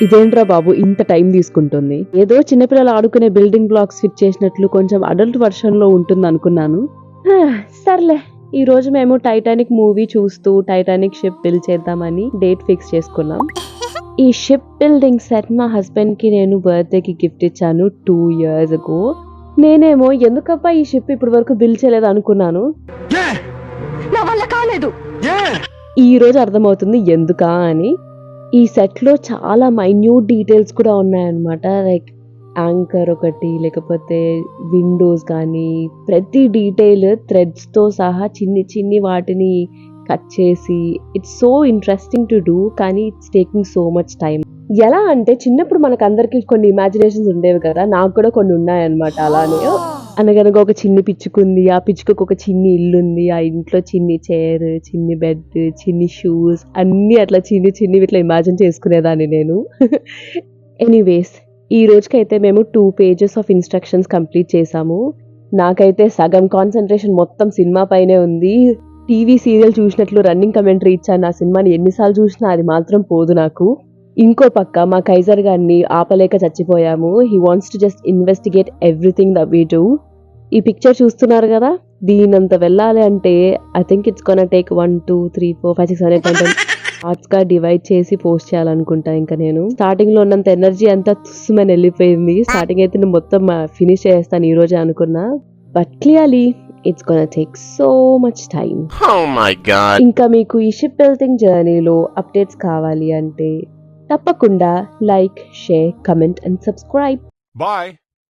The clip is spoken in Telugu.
ఇదేంట్రా బాబు ఇంత టైం తీసుకుంటుంది. ఏదో చిన్నపిల్లలు ఆడుకునే బిల్డింగ్ బ్లాక్స్ ఫిట్ చేసినట్లు కొంచెం అడల్ట్ వర్షన్ లో ఉంటుంది అనుకున్నాను. సర్లే, ఈ రోజు మేము టైటానిక్ మూవీ చూస్తూ టైటానిక్ షిప్ బిల్డ్ చేద్దామని డేట్ ఫిక్స్ చేసుకున్నాం. ఈ షిప్ బిల్డింగ్ సెట్ మా హస్బెండ్ కి నేను బర్త్డే కి గిఫ్ట్ ఇచ్చాను 2 years ago. నేనేమో ఎందుకబ్బా ఈ షిప్ ఇప్పటి వరకు బిల్డ్ చేయలేదు అనుకున్నాను. నా వల్ల కాలేదు. ఈ రోజు అర్థమవుతుంది ఎందుకా అని. ఈ సెట్ లో చాలా మైన్యూట్ డీటెయిల్స్ కూడా ఉన్నాయన్నమాట. లైక్ యాంకర్ ఒకటి, లేకపోతే విండోస్ కానీ, ప్రతి డీటెయిల్ థ్రెడ్స్ తో సహా చిన్ని చిన్ని వాటిని కట్ చేసి it's so interesting to do. కానీ it's taking so much time. ఎలా అంటే చిన్నప్పుడు మనకు అందరికి కొన్ని ఇమాజినేషన్స్ ఉండేవి కదా, నాకు కూడా కొన్ని ఉన్నాయన్నమాట. అలానే అనగనగా ఒక చిన్ని పిచ్చుకుంది, ఆ పిచ్చుకు ఒక చిన్ని ఇల్లు ఉంది, ఆ ఇంట్లో చిన్ని చైర్, చిన్ని బెడ్, చిన్ని షూస్ అన్ని అట్లా చిన్ని చిన్ని ఇట్లా ఇమాజిన్ చేసుకునేదాన్ని నేను. ఎనీవేస్, ఈ రోజుకైతే మేము 2 pages ఆఫ్ ఇన్స్ట్రక్షన్స్ కంప్లీట్ చేసాము. నాకైతే సగం కాన్సన్ట్రేషన్ మొత్తం సినిమా పైనే ఉంది. టీవీ సీరియల్ చూసినట్లు రన్నింగ్ కమెంటరీ ఇచ్చాను. ఆ సినిమాని ఎన్నిసార్లు చూసినా అది మాత్రం పోదు నాకు. ఇంకో పక్క మా కైజర్ గారిని ఆపలేక చచ్చిపోయాము. He wants to just investigate everything that we do. ఈ పిక్చర్ చూస్తున్నారు కదా, దీనంత వెళ్ళాలి అంటే I think it's gonna take 1 2 3 4 5 6 7 8 9 parts గా డివైడ్ చేసి పోస్ట్ చేయాలనుకుంటా. ఇంకా నేను స్టార్టింగ్ లో ఉన్నంత ఎనర్జీ అంతా తుస్సుమని వెళ్ళిపోయింది. స్టార్టింగ్ అయితే నేను మొత్తం ఫినిష్ చేస్తాను ఈ రోజే అనుకున్నా. But clearly it's gonna take so much time. ఇంకా మీకు ఈ షిప్ బిల్డింగ్ జర్నీలో అప్డేట్స్ కావాలి అంటే తప్పకుండా like, share, comment and subscribe. Bye.